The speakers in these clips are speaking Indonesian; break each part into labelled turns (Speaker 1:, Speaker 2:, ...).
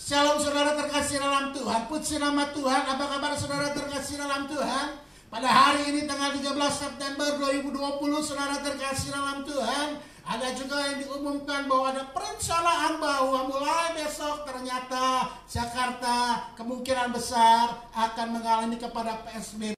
Speaker 1: Shalom saudara terkasih dalam Tuhan. Puji nama Tuhan. Apa kabar saudara terkasih dalam Tuhan? Pada hari ini tanggal 13 September 2020 saudara terkasih dalam Tuhan, ada juga yang diumumkan bahwa ada perencanaan bahwa mulai besok ternyata Jakarta kemungkinan besar akan mengalami kepada PSBB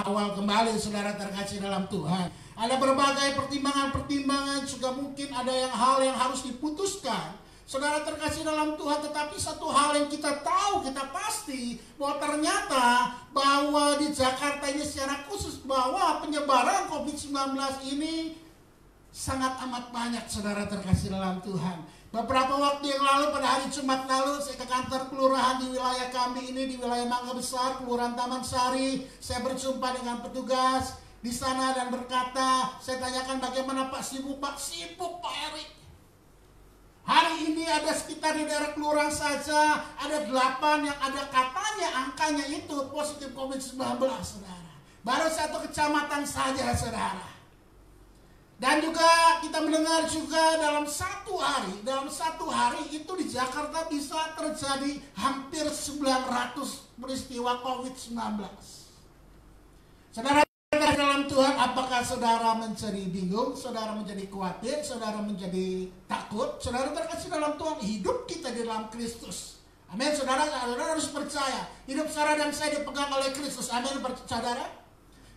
Speaker 1: awal kembali saudara terkasih dalam Tuhan. Ada berbagai pertimbangan-pertimbangan, juga mungkin ada hal yang harus diputuskan saudara terkasih dalam Tuhan. Tetapi satu hal yang kita tahu, kita pasti bahwa ternyata bahwa di Jakarta ini secara khusus bahwa penyebaran COVID-19 ini sangat amat banyak saudara terkasih dalam Tuhan. Beberapa waktu yang lalu, pada hari Jumat lalu, saya ke kantor kelurahan di wilayah kami ini, di wilayah Mangga Besar, Kelurahan Taman Sari. Saya berjumpa dengan petugas di sana dan berkata, saya tanyakan bagaimana Pak sibuk? Pak sibuk Pak Erik. Hari ini ada sekitar di daerah kelurahan saja, ada 8 yang ada katanya angkanya itu positif COVID-19 saudara. Baru 1 kecamatan saja saudara. Dan juga kita mendengar juga dalam satu hari itu di Jakarta bisa terjadi hampir 900 peristiwa COVID-19. Saudara dalam Tuhan, apakah saudara menjadi bingung, saudara menjadi khawatir, saudara menjadi takut? Saudara terkasih dalam Tuhan, hidup kita di dalam Kristus. Amin. Saudara harus percaya, hidup saudara dan saya dipegang oleh Kristus. Amin. Saudara,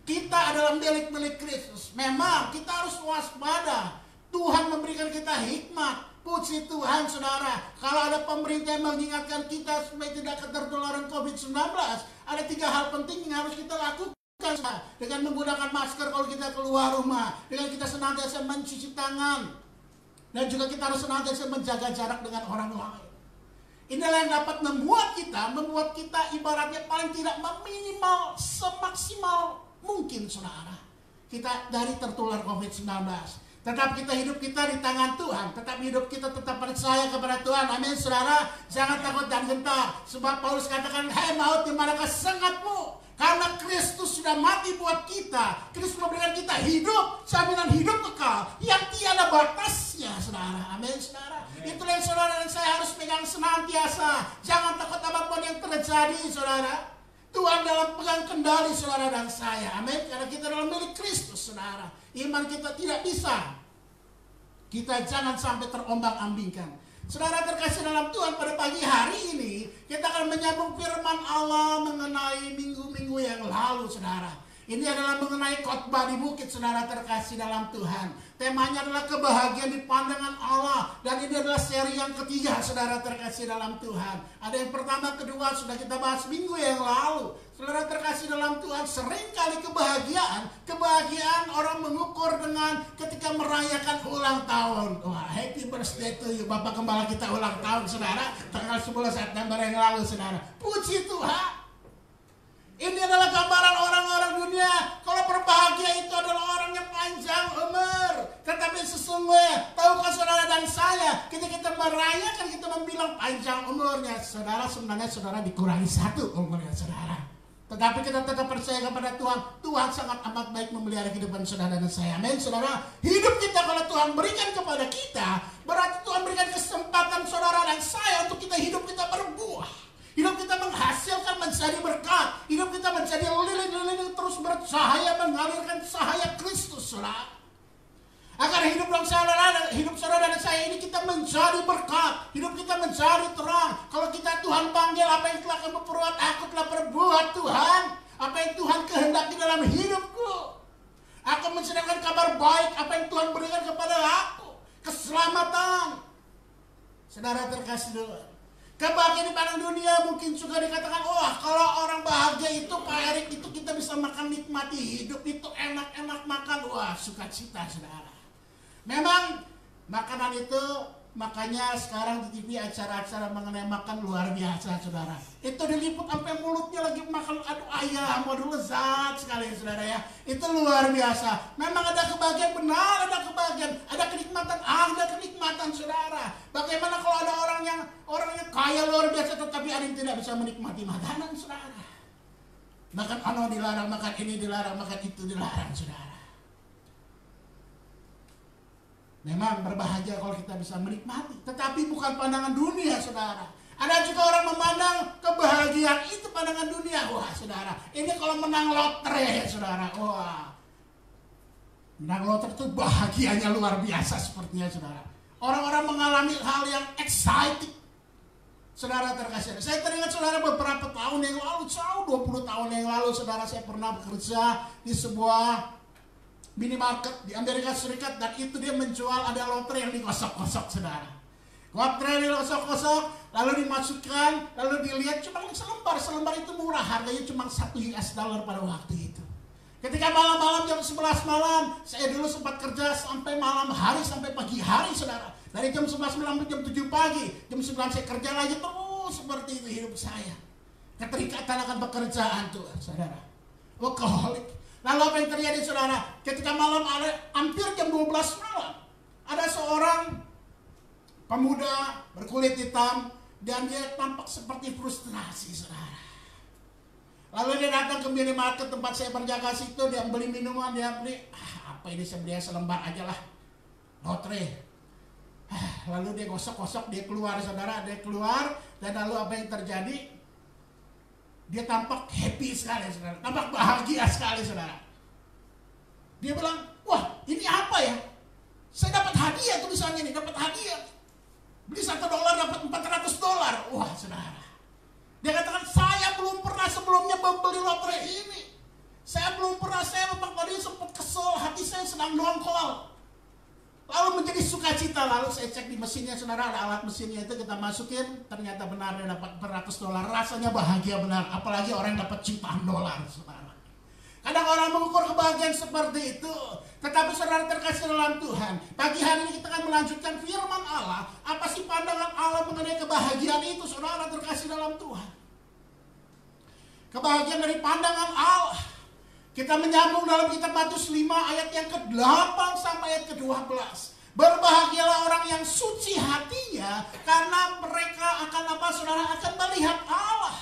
Speaker 1: kita adalah milik Kristus. Memang kita harus waspada. Tuhan memberikan kita hikmat. Puji Tuhan saudara. Kalau ada pemerintah yang mengingatkan kita supaya tidak ketularan COVID-19, ada 3 hal penting yang harus kita lakukan. Dengan menggunakan masker kalau kita keluar rumah, dengan kita senantiasa mencuci tangan, dan juga kita harus senantiasa menjaga jarak dengan orang lain. Inilah yang dapat membuat kita ibaratnya paling tidak meminimal semaksimal mungkin saudara kita dari tertular COVID-19. Tetap hidup kita di tangan Tuhan. Tetap hidup kita tetap percaya kepada Tuhan. Amin saudara. Jangan takut dan gentar. Sebab Paulus katakan, hei maut, di manakah sengatmu? Karena Kristus sudah mati buat kita. Kristus memberikan kita hidup, jaminan hidup kekal yang tiada batasnya saudara. Amin saudara. Itulah yang saudara dan saya harus pegang senantiasa. Jangan takut apapun yang terjadi saudara. Tuhan dalam pegang kendali saudara dan saya. Amin. Karena kita adalah milik Kristus saudara. Iman kita tidak bisa, kita jangan sampai terombang-ambingkan. Saudara terkasih dalam Tuhan, pada pagi hari ini kita akan menyambung firman Allah mengenai minggu-minggu yang lalu saudara. Ini adalah mengenai khotbah di bukit saudara terkasih dalam Tuhan. Temanya adalah kebahagiaan di pandangan Allah. Dan ini adalah seri yang ketiga saudara terkasih dalam Tuhan. Ada yang pertama, kedua sudah kita bahas minggu yang lalu. Saudara terkasih dalam Tuhan, seringkali kebahagiaan orang mengukur dengan ketika merayakan ulang tahun. Wah, happy birthday to you, Bapak Gembala kita ulang tahun saudara, tanggal 10 September yang lalu saudara. Puji Tuhan. Ini adalah gambaran orang-orang dunia. Kalau berbahagia itu adalah orang yang panjang umur. Tetapi sesungguhnya, tahukah saudara dan saya, ketika kita merayakan, kita membilang panjang umurnya. Saudara, sebenarnya saudara dikurangi 1 umurnya saudara. Tetapi kita tetap percaya kepada Tuhan. Tuhan sangat amat baik memelihara kehidupan saudara dan saya. Amin saudara. Hidup kita kalau Tuhan berikan kepada kita, berarti Tuhan berikan kesempatan saudara dan saya untuk hidup kita berbuah. Hidup kita menghasilkan menjadi berkat. Hidup kita menjadi lilin-lilin terus bercahaya, mengalirkan cahaya Kristus saudara. Agar hidup saudara dan saya ini kita menjadi berkat. Hidup kita menjadi terang. Kalau kita Tuhan panggil, apa yang telah kamu perbuat, aku telah perbuat Tuhan. Apa yang Tuhan kehendaki dalam hidupku, aku menceritakan kabar baik. Apa yang Tuhan berikan kepada aku, keselamatan. Saudara terkasih Tuhan, kebahagiaan di pandang dunia mungkin juga dikatakan, wah kalau orang bahagia itu Pak Erik itu kita bisa makan, nikmati hidup itu enak-enak makan. Wah, sukacita saudara. Memang makanan itu, makanya sekarang di TV acara-acara mengenai makan luar biasa saudara. Itu diliput sampai mulutnya lagi makan, aduh ayam, waduh lezat sekali saudara ya. Itu luar biasa. Memang ada kebahagiaan, benar ada kebahagiaan, ada kenikmatan saudara. Bagaimana kalau ada orang yang kaya luar biasa tetapi ada yang tidak bisa menikmati makanan saudara. Makan ono dilarang, makan ini dilarang, makan itu dilarang saudara. Memang berbahagia kalau kita bisa menikmati, tetapi bukan pandangan dunia saudara. Ada juga orang memandang kebahagiaan itu pandangan dunia. Wah saudara, ini kalau menang lotre saudara. Wah, menang lotre itu bahagianya luar biasa sepertinya saudara. Orang-orang mengalami hal yang exciting. Saudara terkasih, saya teringat saudara beberapa tahun yang lalu, jauh 20 tahun yang lalu saudara, saya pernah bekerja di sebuah minimarket di Amerika Serikat. Dan itu dia menjual, ada lotre yang digosok-gosok saudara. Lotre digosok-gosok, lalu dimasukkan, lalu dilihat cuma selembar itu murah, harganya cuma $1 pada waktu itu. Ketika malam-malam jam 11 malam, saya dulu sempat kerja sampai malam hari, sampai pagi hari saudara. Dari jam 11 malam ke jam 7 pagi, jam 9 saya kerja lagi, terus seperti itu hidup saya. Keterikatan akan pekerjaan tuh saudara. Workaholic. Lalu apa yang terjadi saudara? Ketika malam hampir jam 12 malam, ada seorang pemuda berkulit hitam dan dia tampak seperti frustrasi saudara. Lalu dia datang ke minimarket tempat saya berjaga situ, dia beli minuman, dia beli, apa ini, saya beli selembar aja lah, lotre. Lalu dia gosok-gosok, dia keluar saudara, dia keluar, dan lalu apa yang terjadi? Dia tampak happy sekali saudara, tampak bahagia sekali saudara. Dia bilang, wah ini apa ya? Saya dapat hadiah tulisannya nih, dapat hadiah. Beli $1 dapat $400. Wah saudara. Dia katakan, saya belum pernah sebelumnya membeli lotre ini. Saya belum pernah, saya memang tadi sempat kesel, hati saya sedang dongkol. Lalu menjadi sukacita, lalu saya cek di mesinnya saudara, ada alat mesinnya itu, kita masukin, ternyata benar dia dapat $400. Rasanya bahagia benar, apalagi orang yang dapat jutaan dolar saudara. Kadang orang mengukur kebahagiaan seperti itu. Tetapi saudara terkasih dalam Tuhan, pagi hari ini kita akan melanjutkan firman Allah. Apa sih pandangan Allah mengenai kebahagiaan itu saudara terkasih dalam Tuhan? Kebahagiaan dari pandangan Allah. Kita menyambung dalam kitab Matius 5 ayat yang ke-8 sampai ayat ke-12. Berbahagialah orang yang suci hatinya, karena mereka akan apa saudara? Akan melihat Allah.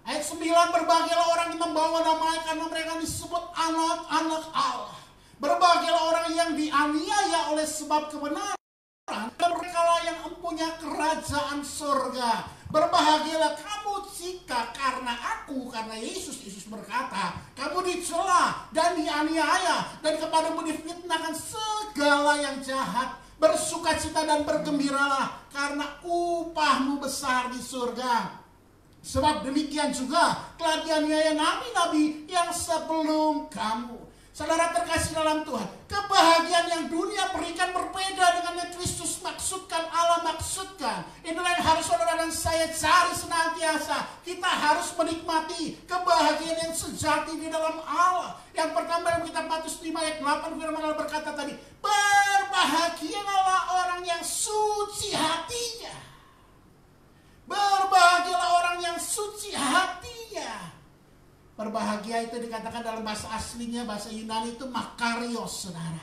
Speaker 1: Ayat 9, berbahagialah orang yang membawa damai, karena mereka disebut anak-anak Allah. Berbahagialah orang yang dianiaya oleh sebab kebenaran, dan mereka lah yang mempunyai kerajaan surga. Berbahagialah kamu jika karena aku, karena Yesus berkata, kamu dicela dan dianiaya, dan kepadamu difitnahkan segala yang jahat. Bersukacita dan bergembiralah, karena upahmu besar di surga. Sebab demikian juga telah dianiaya nabi-nabi yang sebelum kamu. Saudara terkasih dalam Tuhan, kebahagiaan yang dunia berikan berbeda dengan yang Kristus maksudkan, Allah maksudkan. Inilah yang harus saudara dan saya cari senantiasa. Kita harus menikmati kebahagiaan yang sejati di dalam Allah. Yang pertama dalam kitab Matius 5 ayat 8, firman Allah berkata tadi, berbahagialah orang yang suci hatinya. Berbahagialah orang yang suci hatinya. Berbahagia itu dikatakan dalam bahasa aslinya, bahasa Yunani itu makarios saudara.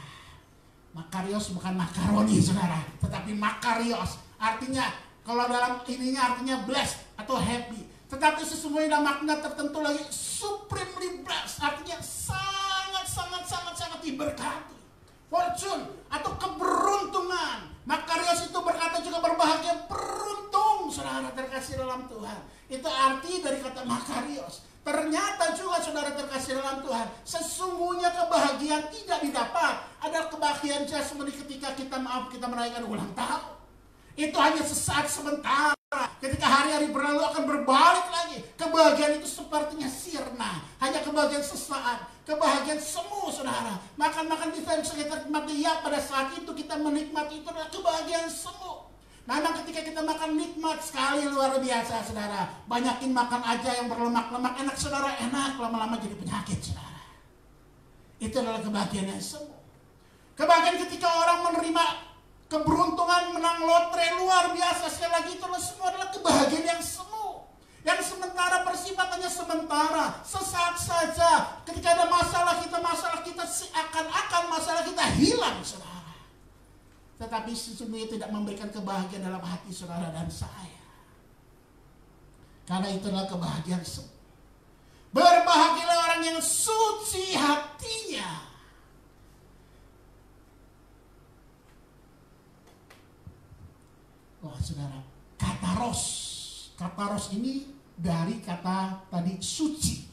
Speaker 1: Makarios bukan makaroni saudara, tetapi makarios. Artinya, kalau dalam ininya artinya blessed atau happy. Tetapi sesungguhnya ada makna tertentu lagi, supremely blessed. Artinya sangat diberkati. Fortune atau keberuntungan. Makarios itu berkata juga berbahagia, beruntung saudara terkasih dalam Tuhan. Itu arti dari kata makarios. Ternyata juga saudara terkasih dalam Tuhan, sesungguhnya kebahagiaan tidak didapat. Ada kebahagiaan jasmani ketika kita merayakan ulang tahun. Itu hanya sesaat sebentar. Ketika hari-hari berlalu akan berbalik lagi. Kebahagiaan itu sepertinya sirna. Hanya kebahagiaan sesaat. Kebahagiaan semu saudara. Makan-makan bisa kita nikmati. Ya pada saat itu kita menikmati, itu adalah kebahagiaan semu. Memang ketika kita makan nikmat sekali, luar biasa saudara. Banyakin makan aja yang berlemak-lemak, enak saudara, enak, lama-lama jadi penyakit saudara. Itu adalah kebahagiaan yang semu. Kebahagiaan ketika orang menerima keberuntungan menang lotre, luar biasa. Sekali lagi itu semua adalah kebahagiaan yang semu. Yang sementara, bersifatnya sementara, sesaat saja. Ketika ada masalah kita seakan-akan masalah kita hilang saudara. Tetapi sesungguhnya tidak memberikan kebahagiaan dalam hati saudara dan saya. Karena itu adalah kebahagiaan semu. Berbahagialah orang yang suci hatinya. Wah saudara, kataros Kataros ini dari kata tadi suci.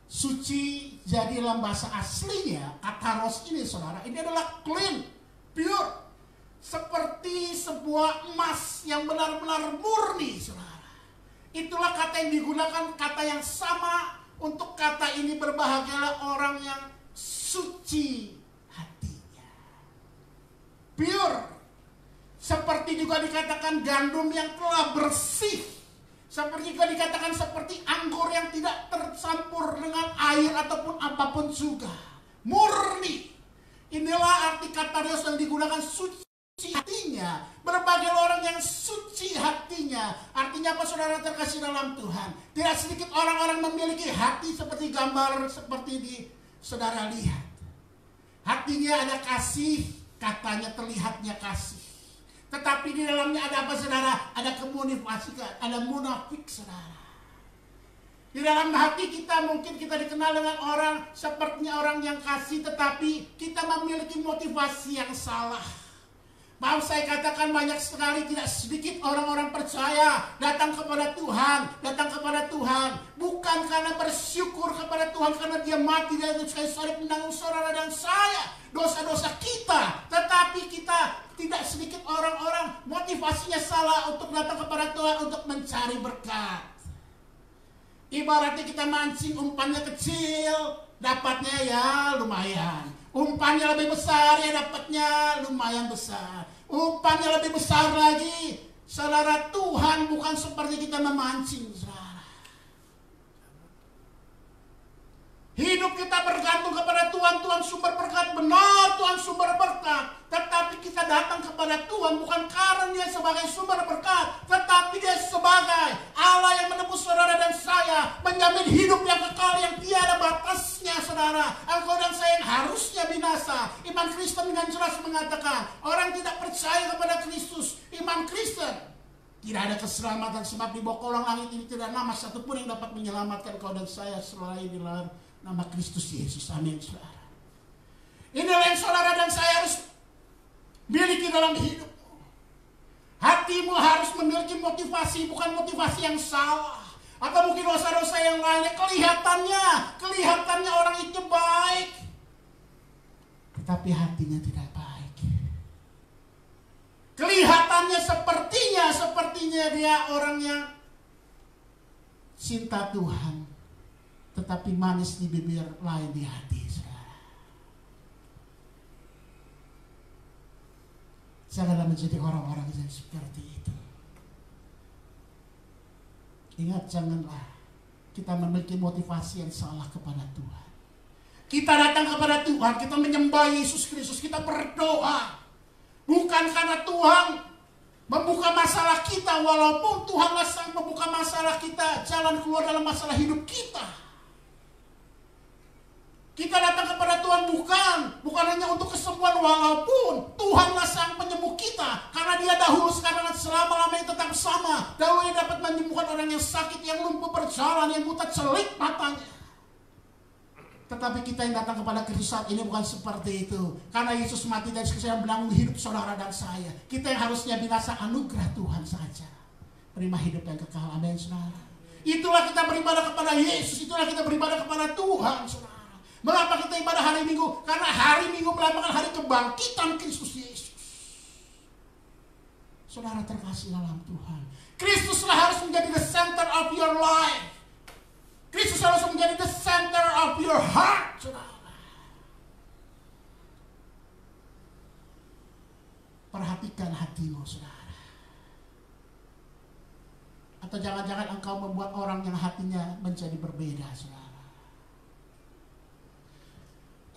Speaker 1: Suci jadi dalam bahasa aslinya kataros ini saudara, ini adalah clean, pure. Seperti sebuah emas yang benar-benar murni saudara. Itulah kata yang digunakan, kata yang sama untuk kata ini. Berbahagialah orang yang suci hatinya. Pure. Seperti juga dikatakan gandum yang telah bersih. Seperti juga dikatakan seperti anggur yang tidak tercampur dengan air ataupun apapun juga. Murni. Inilah arti kata Dios yang digunakan, suci hatinya. Berbagai orang yang suci hatinya. Artinya apa saudara terkasih dalam Tuhan? Tidak sedikit orang-orang memiliki hati seperti gambar seperti di saudara lihat. Hatinya ada kasih, katanya terlihatnya kasih. Tetapi di dalamnya ada apa saudara? Ada kemunafik, ada munafik saudara. Di dalam hati kita mungkin kita dikenal dengan orang sepertinya orang yang kasih, tetapi kita memiliki motivasi yang salah. Mau saya katakan banyak sekali, tidak sedikit orang-orang percaya datang kepada Tuhan bukan karena bersyukur kepada Tuhan karena dia mati dari kayu salib menanggung saudara dan saya dosa-dosa kita, tetapi kita tidak sedikit orang-orang motivasinya salah untuk datang kepada Tuhan untuk mencari berkat. Ibaratnya kita mancing, umpannya kecil, dapatnya ya lumayan. Umpannya lebih besar, ya dapatnya lumayan besar. Umpannya lebih besar lagi. Saudara, Tuhan bukan seperti kita memancing, saudara. Hidup kita bergantung kepada Tuhan. Tuhan sumber berkat, benar Tuhan sumber berkat. Tetapi kita datang kepada Tuhan bukan karena dia sebagai sumber berkat, tetapi dia sebagai Allah yang menebus saudara dan saya, menjamin hidup yang kekal yang tiada batasnya saudara. Engkau dan saya yang harusnya binasa. Iman Kristen dengan jelas mengatakan orang tidak percaya kepada Kristus. Iman Kristen tidak ada keselamatan, sebab di bawah kolong langit ini tidak nama satupun yang dapat menyelamatkan kau dan saya selain di dalam nama Kristus Yesus. Amin saudara. Inilah yang saudara dan saya harus miliki dalam hidup. Hatimu harus memiliki motivasi, bukan motivasi yang salah. Atau mungkin dosa-dosa yang lainnya. Kelihatannya orang itu baik, tetapi hatinya tidak baik. Kelihatannya sepertinya dia orang yang cinta Tuhan, tetapi manis di bibir, lain di hati. Janganlah menjadi orang-orang yang seperti itu. Ingat, janganlah kita memiliki motivasi yang salah kepada Tuhan. Kita datang kepada Tuhan, kita menyembah Yesus Kristus, kita berdoa bukan karena Tuhan membuka masalah kita, walaupun Tuhanlah sang membuka masalah kita, jalan keluar dalam masalah hidup kita. Kita datang kepada Tuhan bukan hanya untuk kesembuhan, walaupun Tuhanlah sang penyembuh kita, karena dia dahulu, sekarang dan selama-lamanya tetap sama. Dahulu dia dapat menyembuhkan orang yang sakit, yang lumpuh berjalan, yang buta celik matanya. Tetapi kita yang datang kepada Kristus saat ini bukan seperti itu. Karena Yesus mati dari sekalian menanggung hidup saudara dan saya. Kita yang harusnya binasa, anugerah Tuhan saja. Terima hidup yang kekal. Amin saudara. Itulah kita beribadah kepada Yesus. Itulah kita beribadah kepada Tuhan saudara. Mengapa kita ibadah hari Minggu? Karena hari Minggu melambangkan hari kebangkitan Kristus Yesus. Saudara terkasih dalam Tuhan, Kristuslah harus menjadi the center of your life. Kristus harus menjadi the center of your heart, saudara. Perhatikan hatimu, saudara. Atau jangan-jangan engkau membuat orang yang hatinya menjadi berbeda, saudara.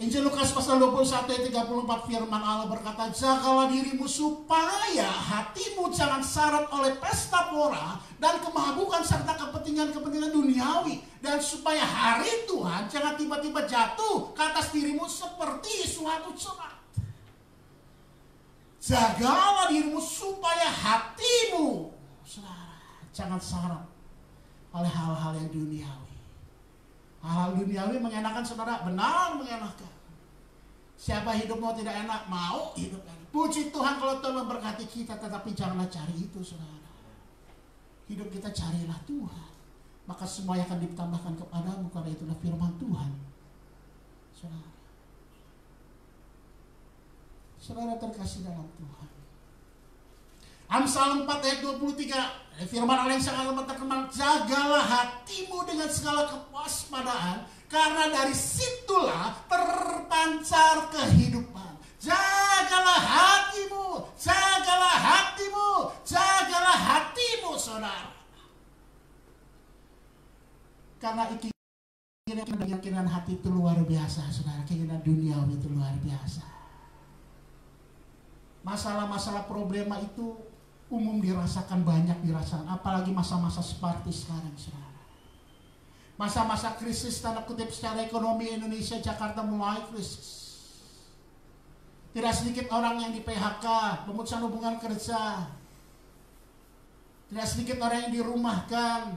Speaker 1: Injil Lukas pasal 21 ayat 34 firman Allah berkata, jagalah dirimu supaya hatimu jangan syarat oleh pesta pora dan kemabukan serta kepentingan-kepentingan duniawi, dan supaya hari Tuhan jangan tiba-tiba jatuh ke atas dirimu seperti suatu cerat. Jagalah dirimu supaya hatimu, saudara, jangan syarat oleh hal-hal yang duniawi. Hal-hal duniawi mengenakan saudara, benar mengenakan. Siapa hidup mau tidak enak, mau hidup enak. Puji Tuhan kalau Tuhan memberkati kita, tetapi janganlah cari itu saudara. Hidup kita carilah Tuhan, maka semua yang akan ditambahkan kepadamu, karena itulah firman Tuhan. Saudara terkasih dalam Tuhan, Amsal 4 ayat 23, firman Allah yang sangat terkenal, jagalah hatimu dengan segala kewaspadaan, karena dari situlah terpancar kehidupan. Jagalah hatimu, jagalah hatimu, jagalah hatimu, saudara. Karena keinginan hati itu luar biasa, saudara. Keinginan duniawi itu luar biasa. Masalah-masalah problema itu umum dirasakan, banyak dirasakan. Apalagi masa-masa seperti sekarang, saudara. Masa-masa krisis, tanda kutip, secara ekonomi Indonesia, Jakarta mulai krisis. Tidak sedikit orang yang di PHK, pemutusan hubungan kerja. Tidak sedikit orang yang dirumahkan.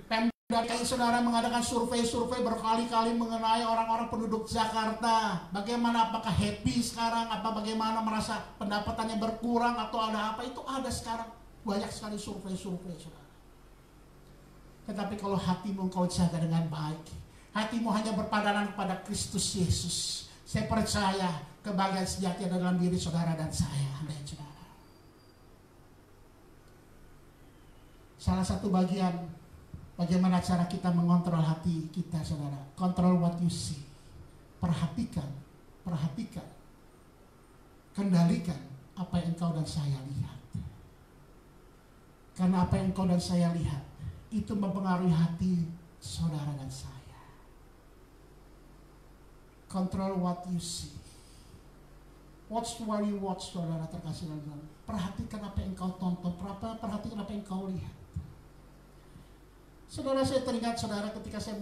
Speaker 1: Pemda DKI, saudara, mengadakan survei-survei berkali-kali mengenai orang-orang penduduk Jakarta. Bagaimana, apakah happy sekarang, apa bagaimana merasa pendapatannya berkurang atau ada apa. Itu ada sekarang banyak sekali survei-survei, saudara. Tetapi kalau hatimu engkau jaga dengan baik, hatimu hanya berpadanan kepada Kristus Yesus, saya percaya kebahagiaan sejati ada dalam diri saudara dan saya. Amin, saudara. Salah satu bagian bagaimana cara kita mengontrol hati kita, saudara. Control what you see. Perhatikan. Kendalikan apa yang engkau dan saya lihat. Karena apa yang engkau dan saya lihat itu mempengaruhi hati saudara dan saya. Control what you see. Watch what you watch, saudara terkasih dalam Tuhan. Perhatikan apa yang engkau tonton. Perhatikan apa yang engkau lihat. Saudara, saya teringat, saudara, ketika saya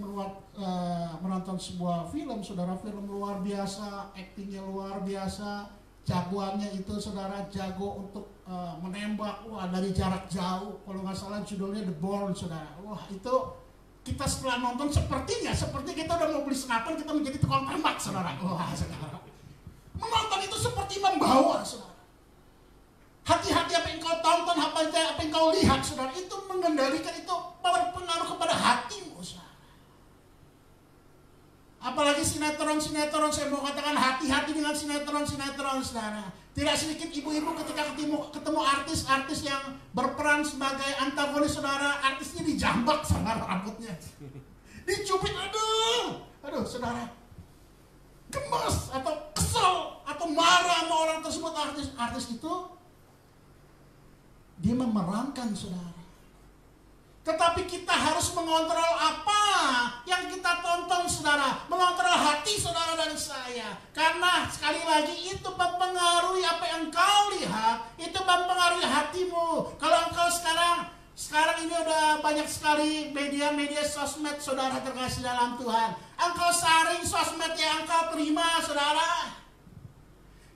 Speaker 1: menonton sebuah film, saudara, film luar biasa, aktingnya luar biasa, jagoannya itu, saudara, jago untuk menembak, wah, dari jarak jauh. Kalau nggak salah judulnya The Bourne, saudara. Wah, itu kita setelah nonton seperti kita udah mau beli senapan, kita menjadi tukang tembak, saudara. Wah, saudara, menonton itu seperti membawa, saudara. Hati-hati apa yang kau tonton, apa yang kau lihat, saudara, itu mengendalikan, itu berpengaruh kepada hatimu, saudara. Apalagi sinetron, saya mau katakan hati-hati dengan sinetron, saudara. Tidak sedikit ibu-ibu ketika ketemu artis-artis yang berperan sebagai antagonis, saudara, artisnya dijambak, saudara, rambutnya dicubit, aduh, saudara, gemes atau kesel atau marah sama orang tersebut. Artis itu dia memerankan, saudara. Tetapi kita harus mengontrol apa yang kita tonton, saudara. Mengontrol hati saudara dan saya. Karena sekali lagi itu mempengaruhi apa yang kau lihat. Itu mempengaruhi hatimu. Kalau engkau sekarang ini udah banyak sekali media sosmed, saudara terkasih dalam Tuhan. Engkau saring sosmed yang engkau terima, saudara.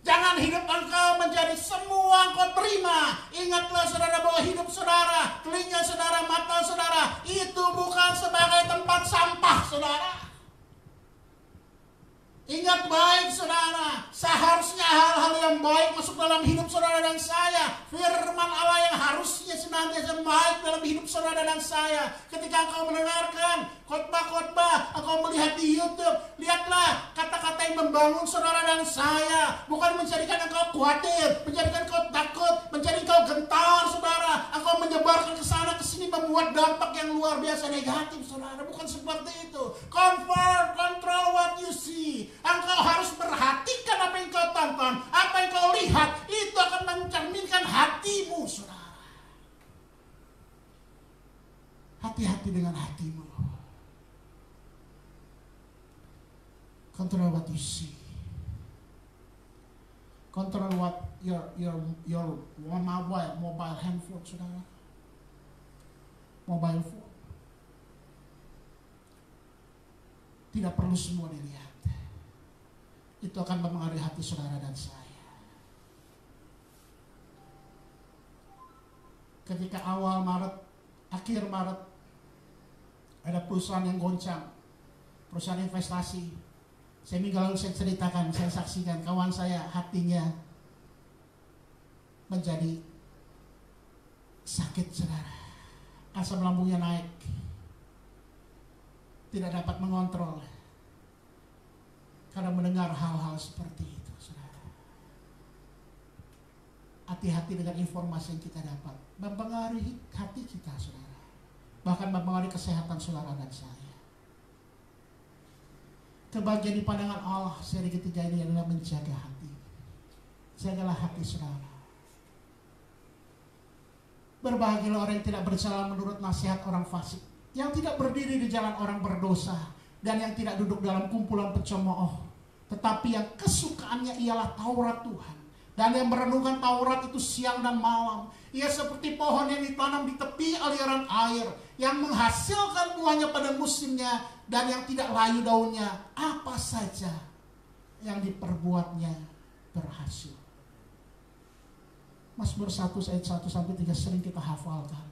Speaker 1: Jangan hidup engkau menjadi semua engkau terima. Ingatlah, saudara, bahwa hidup saudara, telinga saudara, mata saudara, itu bukan sebagai tempat sampah, saudara. Ingat baik, saudara, seharusnya hal-hal yang baik masuk dalam hidup saudara dan saya. Firman Allah yang harusnya senantiasa baik dalam hidup saudara dan saya. Ketika engkau mendengarkan khotbah-khotbah, engkau melihat di YouTube, lihatlah kata-kata yang membangun saudara dan saya. Bukan menjadikan engkau khawatir, menjadikan engkau takut, menjadikan engkau gentar, saudara. Engkau menyebarkan ke sana ke sini, membuat dampak yang luar biasa negatif, saudara. Bukan seperti itu. Control what you see. Engkau harus perhatikan apa yang kau tonton, apa yang kau lihat. Itu akan mencerminkan hatimu, saudara. Hati-hati dengan hatimu. Control what you see. Control what your mobile handphone, saudara. Mobile phone. Tidak perlu semua dilihat. Itu akan mempengaruhi hati saudara dan saya. Ketika awal Maret, akhir Maret, ada perusahaan yang goncang, perusahaan investasi. Saya minggu lalu saya ceritakan, saya saksikan kawan saya hatinya menjadi sakit saudara, asam lambungnya naik, tidak dapat mengontrol karena mendengar hal-hal seperti itu saudara. Hati-hati dengan informasi yang kita dapat, mempengaruhi hati kita saudara, bahkan mempengaruhi kesehatan saudara dan saya. Kebahagiaan di pandangan Allah seri ketiga ini adalah menjaga hati. Jagalah hati saudara. Berbahagialah orang yang tidak berjalan menurut nasihat orang fasik, yang tidak berdiri di jalan orang berdosa, dan yang tidak duduk dalam kumpulan pencemooh, tetapi yang kesukaannya ialah Taurat Tuhan, dan yang merenungkan Taurat itu siang dan malam. Ia seperti pohon yang ditanam di tepi aliran air, yang menghasilkan buahnya pada musimnya, dan yang tidak layu daunnya. Apa saja yang diperbuatnya berhasil. Mazmur 1 ayat 1 sampai 3 sering kita hafalkan.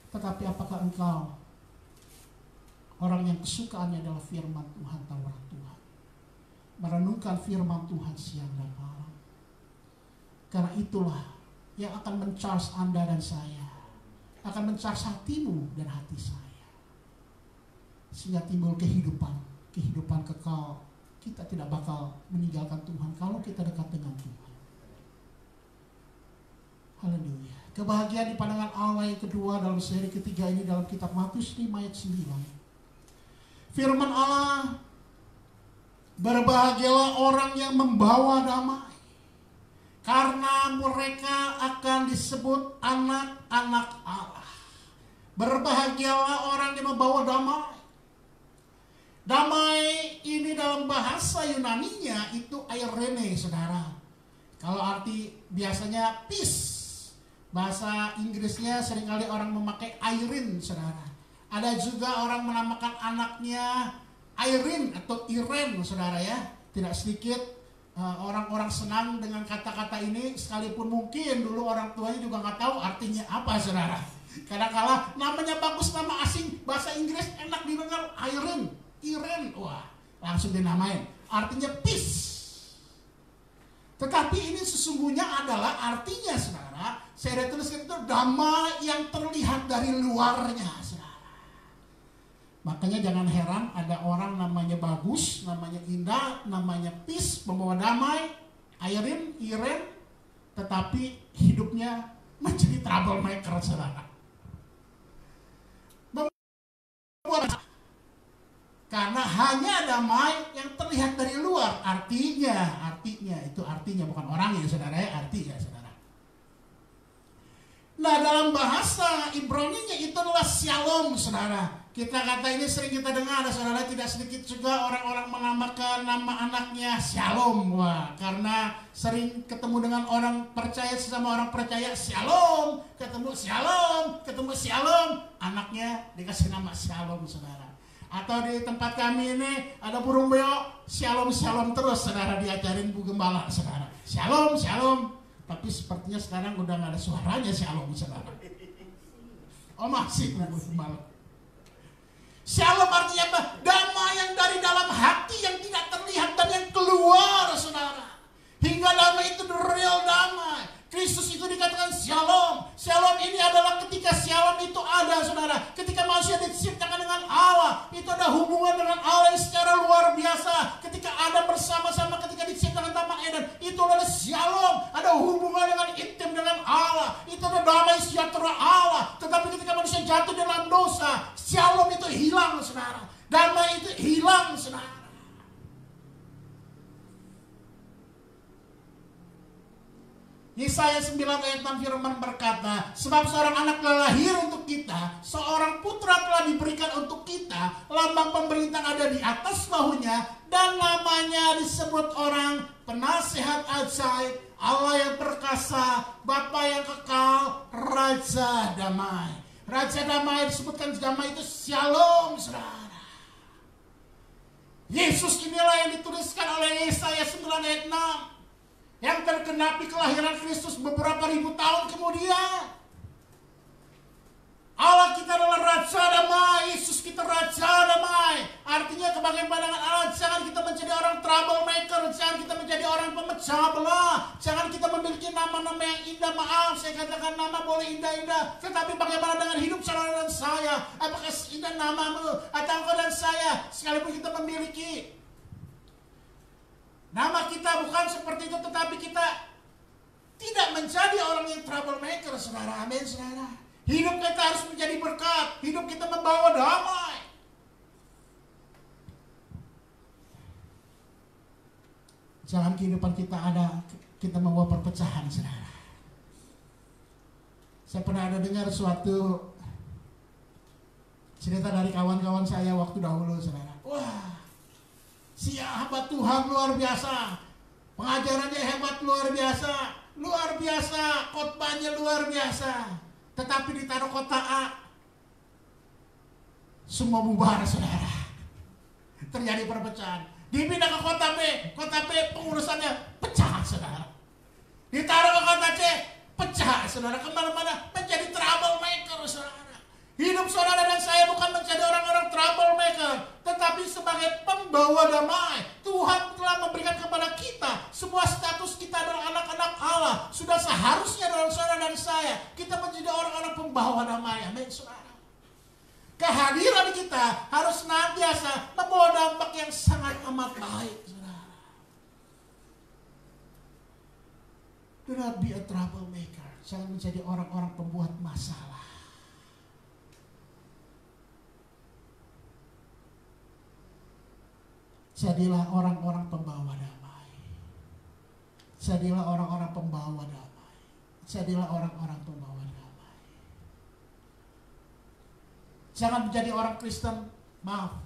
Speaker 1: Tetapi apakah engkau orang yang kesukaannya adalah firman Tuhan, Taurat Tuhan, merenungkan firman Tuhan siang dan malam? Karena itulah yang akan men-charge Anda dan saya, akan men-charge hatimu dan hati saya, sehingga timbul kehidupan kekal. Kita tidak bakal meninggalkan Tuhan kalau kita dekat dengan Tuhan. Haleluya. Kebahagiaan di pandangan Allah yang kedua dalam seri ketiga ini dalam kitab Matius 5 ayat 9. Firman Allah, berbahagialah orang yang membawa damai, karena mereka akan disebut anak-anak Allah. Berbahagialah orang yang membawa damai. Damai ini dalam bahasa Yunaninya itu eirene saudara. Kalau arti biasanya peace. Bahasa Inggrisnya seringkali orang memakai Irene saudara. Ada juga orang menamakan anaknya Irene atau Irene saudara ya. Tidak sedikit orang-orang senang dengan kata-kata ini, sekalipun mungkin dulu orang tuanya juga nggak tahu artinya apa saudara. Kadang-kala namanya bagus, nama asing, bahasa Inggris enak didengar, Irene, wah langsung dinamain. Artinya peace. Tetapi ini sesungguhnya adalah artinya saudara, saya tuliskan itu damai yang terlihat dari luarnya saudara. Makanya jangan heran ada orang namanya bagus, namanya indah, namanya peace, membawa damai, Irene, tetapi hidupnya menjadi troublemaker saudara. Karena hanya damai yang terlihat dari luar. Artinya itu artinya bukan orangnya saudara ya, artinya saudara. Nah dalam bahasa Ibrani-nya itu adalah shalom saudara. Kita kata ini sering kita dengar saudara, tidak sedikit juga orang-orang menamakan nama anaknya shalom. Wah, karena sering ketemu dengan orang percaya sesama orang percaya shalom, ketemu shalom, anaknya dikasih nama shalom saudara. Atau di tempat kami ini ada burung beo, shalom terus saudara, diajarin Bu Gembala saudara. Shalom. Tapi sepertinya sekarang udah gak ada suaranya shalom saudara. Oh masih Bu Gembala. Shalom artinya apa? Damai yang dari dalam hati yang tidak terlihat dan yang keluar saudara. Hingga damai itu the real damai. Kristus itu dikatakan shalom. Shalom ini adalah ketika shalom itu ada saudara. Ketika manusia diciptakan dengan Allah, itu ada hubungan dengan Allah yang secara luar biasa. Ketika ada bersama-sama ketika diciptakan Taman Eden, itu adalah shalom. Ada hubungan dengan intim dengan Allah. Itu ada damai sejahtera Allah. Tetapi ketika manusia jatuh dalam dosa, shalom itu hilang saudara. Damai itu hilang saudara. Yesaya 9 ayat 6 firman berkata, sebab seorang anak telah lahir untuk kita, seorang putra telah diberikan untuk kita, lambang pemerintahan ada di atas bahunya, dan namanya disebut orang penasihat ajaib, Allah yang perkasa, Bapa yang kekal, Raja damai. Raja damai disebutkan damai itu shalom saudara. Yesus inilah yang dituliskan oleh Yesaya 9 ayat 6. Yang tergenapi kelahiran Kristus beberapa ribu tahun kemudian. Allah kita adalah Raja damai, Yesus kita Raja damai. Artinya kebagian pandangan Allah, jangan kita menjadi orang troublemaker, jangan kita menjadi orang pemecah belah. Jangan kita memiliki nama-nama yang indah. Maaf, saya katakan nama boleh indah-indah, tetapi bagaimana dengan hidup saudara dan saya? Apakah indah namamu atau engkau dan saya? Sekalipun kita memiliki nama kita bukan seperti itu, tetapi kita tidak menjadi orang yang troublemaker, saudara. Amin, saudara. Hidup kita harus menjadi berkat. Hidup kita membawa damai. Jangan kehidupan kita membawa perpecahan, saudara. Saya pernah ada dengar suatu cerita dari kawan-kawan saya waktu dahulu, saudara. Wah, si hamba Tuhan luar biasa. Pengajarannya hebat, luar biasa, khotbahnya luar biasa. Tetapi ditaruh kota A, semua bubar, saudara. Terjadi perpecahan. Dipindah ke kota B pengurusannya pecah, saudara. Ditaruh ke kota C, pecah, saudara. Kemana-mana menjadi troublemaker, saudara. Hidup saudara dan saya bukan menjadi orang-orang troublemaker, tetapi sebagai pembawa damai. Tuhan telah memberikan kepada kita sebuah status kita adalah anak-anak Allah. Sudah seharusnya dalam saudara dan saya kita menjadi orang-orang pembawa damai. Amin, saudara. Kehadiran kita harus senantiasa membawa dampak yang sangat amat baik, saudara. Do not be a troublemaker. Jangan menjadi orang-orang pembuat masalah. Jadilah orang-orang pembawa damai. Jadilah orang-orang pembawa damai. Jadilah orang-orang pembawa damai. Jangan menjadi orang Kristen, maaf.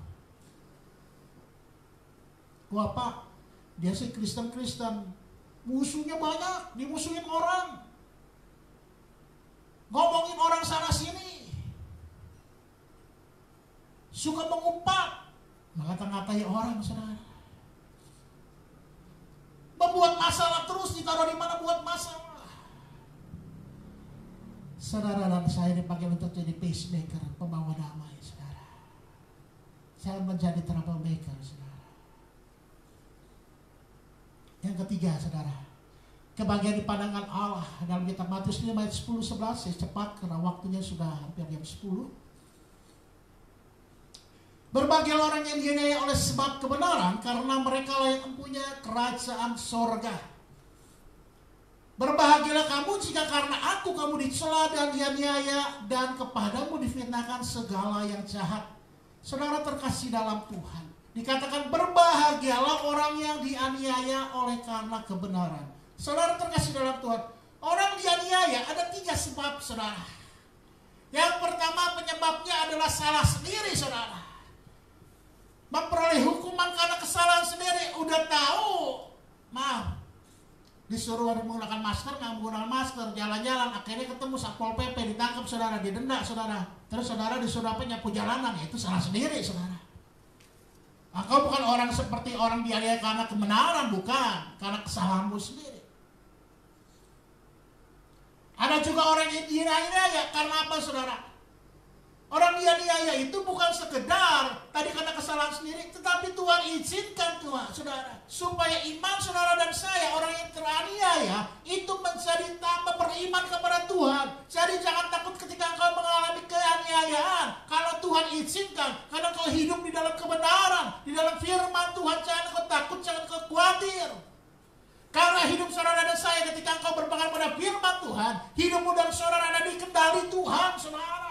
Speaker 1: Wah Pak, dia sih Kristen, musuhnya banyak, dimusuhin orang, ngomongin orang sana sini, suka mengumpat, mengata-ngatai orang, saudara. Membuat masalah terus, ditaruh di mana buat masalah. Saudara dan saya dipanggil untuk jadi peacemaker, pembawa damai, saudara. Jangan menjadi troublemaker, saudara. Yang ketiga, saudara, kebahagiaan di pandangan Allah dalam kitab Matius 5 ayat 10-11. Saya cepat karena waktunya sudah hampir jam 10. Berbahagialah orang yang dianiaya oleh sebab kebenaran, karena mereka yang mempunyai kerajaan sorga. Berbahagialah kamu jika karena aku kamu dicela dan dianiaya, dan kepadamu difitnahkan segala yang jahat. Saudara terkasih dalam Tuhan, dikatakan berbahagialah orang yang dianiaya oleh karena kebenaran. Saudara terkasih dalam Tuhan, orang dianiaya ada 3 sebab, saudara. Yang pertama, penyebabnya adalah salah sendiri, saudara. Memperoleh hukuman karena kesalahan sendiri. Udah tahu, maaf, disuruh menggunakan masker, nggak menggunakan masker, jalan-jalan, akhirnya ketemu Satpol PP, ditangkap, saudara, didenda, saudara. Terus saudara disuruh nyapu jalanan, ya itu salah sendiri, saudara. Engkau bukan orang seperti orang dianiaya karena kebenaran, bukan, karena kesalahanmu sendiri. Ada juga orang yang dianiaya karena apa, saudara? Orang dianiaya itu bukan sekedar tadi karena kesalahan sendiri, tetapi Tuhan izinkan, Tuhan, saudara, supaya iman saudara dan saya, orang yang teraniaya, itu menjadi tambah beriman kepada Tuhan. Jadi jangan takut ketika engkau mengalami keaniayaan. Kalau Tuhan izinkan, karena engkau hidup di dalam kebenaran, di dalam firman Tuhan, jangan engkau takut, jangan engkau khawatir. Karena hidup saudara dan saya ketika engkau berpegang pada firman Tuhan, hidupmu dan saudara ada di kendali Tuhan, saudara.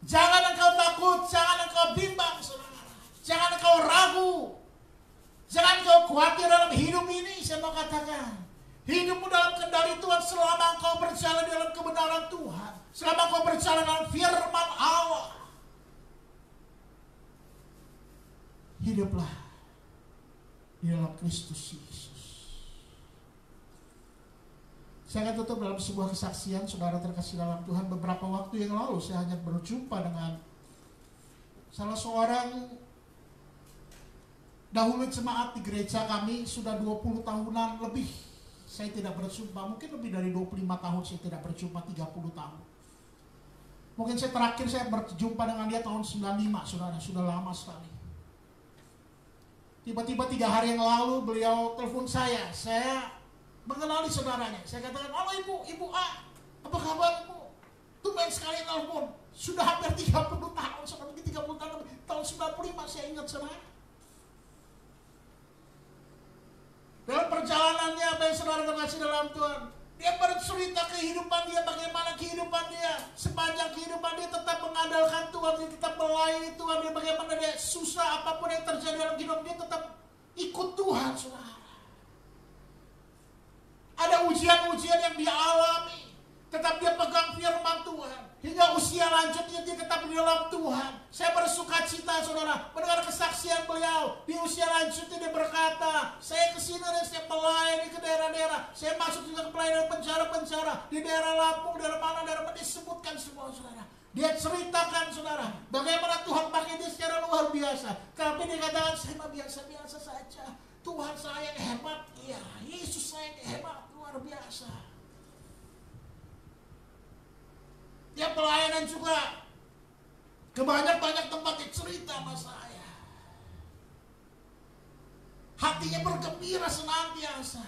Speaker 1: Jangan engkau takut, jangan engkau bimbang, saudara. Jangan engkau ragu. Jangan engkau khawatir dalam hidup ini, saya mau katakan. Hidupmu dalam kendali Tuhan selama engkau berjalan dalam kebenaran Tuhan. Selama engkau berjalan dalam firman Allah. Hiduplah di dalam Kristus Yesus. Saya akan tutup dalam sebuah kesaksian, saudara terkasih dalam Tuhan. Beberapa waktu yang lalu saya hanya berjumpa dengan salah seorang dahulu jemaat di gereja kami. Sudah 20 tahunan lebih saya tidak berjumpa. Mungkin lebih dari 25 tahun saya tidak berjumpa, 30 tahun. Mungkin terakhir saya berjumpa dengan dia tahun 95, saudara. Sudah lama sekali. Tiba-tiba 3 hari yang lalu beliau telepon saya mengenali saudaranya. Saya katakan, halo ibu A, apa kabar ibu? Tumben sekali telepon. Sudah hampir 30 tahun, sudah mungkin 30 tahun, tahun 95 saya ingat saudara. Dalam perjalanannya apa yang saudara terkasih dalam Tuhan, dia bercerita kehidupan dia, bagaimana kehidupan dia. Sepanjang kehidupan dia tetap mengandalkan Tuhan, dia tetap melayani Tuhan, dia bagaimana dia susah apapun yang terjadi dalam hidup dia tetap ikut Tuhan, saudara. Ada ujian-ujian yang dia alami, tetap dia pegang firman Tuhan. Hingga usia lanjutnya dia tetap di dalam Tuhan. Saya bersuka cita saudara mendengar kesaksian beliau. Di usia lanjutnya dia berkata, saya kesini dan saya melayani ke daerah-daerah. Saya masuk juga ke pelayanan penjara-penjara. Di daerah Lampung, daerah mana disebutkan semua saudara. Dia ceritakan saudara, bagaimana Tuhan pakai dia secara luar biasa. Tapi dia katakan, saya mah biasa-biasa saja. Tuhan saya yang hebat, iya. Yesus saya yang hebat, luar biasa. Dia pelayanan juga ke banyak-banyak tempat, dia cerita sama saya. Hatinya bergembira senantiasa.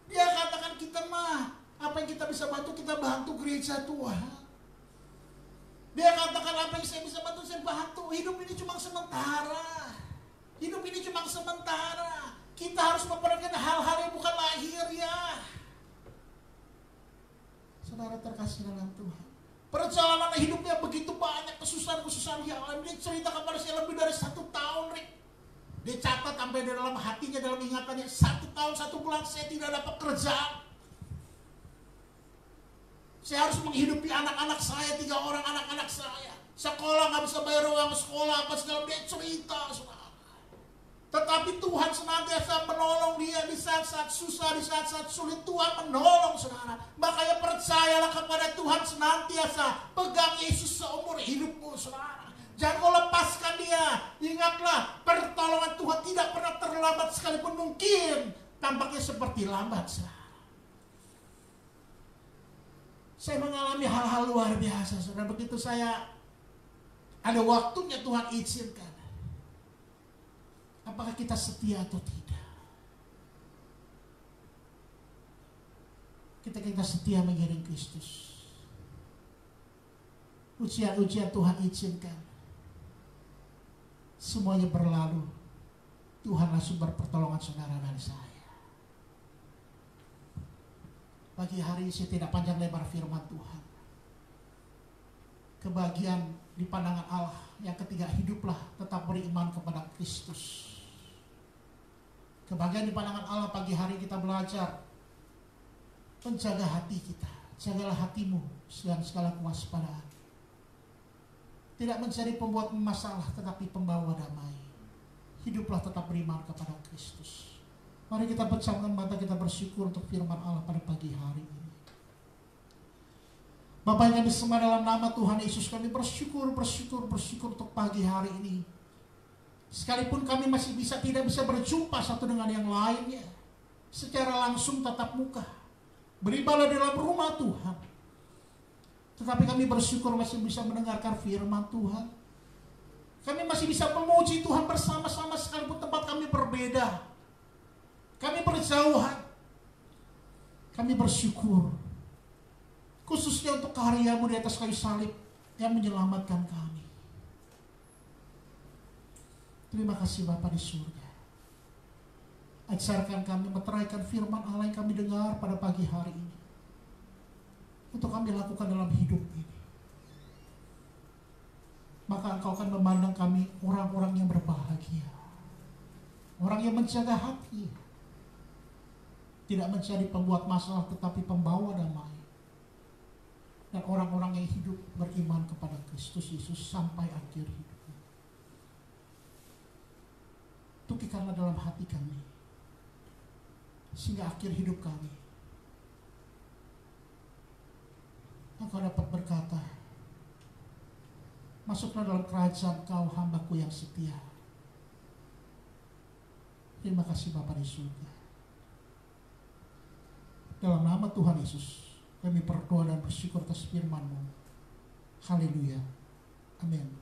Speaker 1: Dia katakan, kita mah apa yang kita bisa bantu, kita bantu gereja Tuhan. Dia katakan, apa yang saya bisa bantu, saya bantu. Hidup ini cuma sementara. Hidup ini cuma sementara. Kita harus memperhatikan hal-hal yang bukan lahir ya. Saudara terkasih dalam Tuhan, perjalanan hidupnya begitu banyak kesusahan-kesusahan yang lain. Dia cerita kepada saya lebih dari 1 tahun, Rick. Dia catat sampai di dalam hatinya, dalam ingatannya, 1 tahun 1 bulan saya tidak dapat kerjaan. Saya harus menghidupi anak-anak saya, 3 orang anak-anak saya. Sekolah nggak bisa bayar uang sekolah apa segala. Dia cerita, saudara. Tetapi Tuhan senantiasa menolong dia di saat-saat susah, di saat-saat sulit. Tuhan menolong saudara. Makanya percayalah kepada Tuhan senantiasa. Pegang Yesus seumur hidupmu saudara. Jangan kau lepaskan dia. Ingatlah, pertolongan Tuhan tidak pernah terlambat sekalipun. Mungkin tampaknya seperti lambat saudara. Saya mengalami hal-hal luar biasa saudara. Begitu saya ada waktunya Tuhan izinkan. Apakah kita setia atau tidak? Kita setia mengiring Kristus. Ujian-ujian Tuhan izinkan. Semuanya berlalu. Tuhanlah sumber pertolongan saudara dan saya. Pagi hari ini saya tidak panjang lebar firman Tuhan. Kebahagiaan di pandangan Allah. Yang ketiga, hiduplah tetap beriman kepada Kristus. Kebahagiaan di pandangan Allah, pagi hari kita belajar menjaga hati kita. Jagalah hatimu dengan segala kewaspadaan. Tidak menjadi pembuat masalah, tetapi pembawa damai. Hiduplah tetap beriman kepada Kristus. Mari kita pecahkan mata, kita bersyukur untuk firman Allah pada pagi hari ini. Bapa yang kami sembah dalam nama Tuhan Yesus, kami bersyukur untuk pagi hari ini. Sekalipun kami masih tidak bisa berjumpa satu dengan yang lainnya secara langsung tatap muka, beribadah dalam rumah Tuhan, tetapi kami bersyukur masih bisa mendengarkan firman Tuhan. Kami masih bisa memuji Tuhan bersama-sama sekalipun tempat kami berbeda, kami berjauhan. Kami bersyukur khususnya untuk karya-Mu di atas kayu salib yang menyelamatkan kami. Terima kasih Bapa di surga. Ajarkan kami meteraikan firman Allah yang kami dengar pada pagi hari ini, untuk kami lakukan dalam hidup ini. Maka Engkau akan memandang kami orang-orang yang berbahagia, orang yang menjaga hati, tidak menjadi pembuat masalah tetapi pembawa damai, dan orang-orang yang hidup beriman kepada Kristus Yesus sampai akhir hidup. Tukikanlah dalam hati kami, sehingga akhir hidup kami Engkau dapat berkata, masuklah dalam kerajaan Kau, hambaku yang setia. Terima kasih Bapa di surga. Dalam nama Tuhan Yesus kami berdoa dan bersyukur atas firman-Mu. Haleluya. Amin.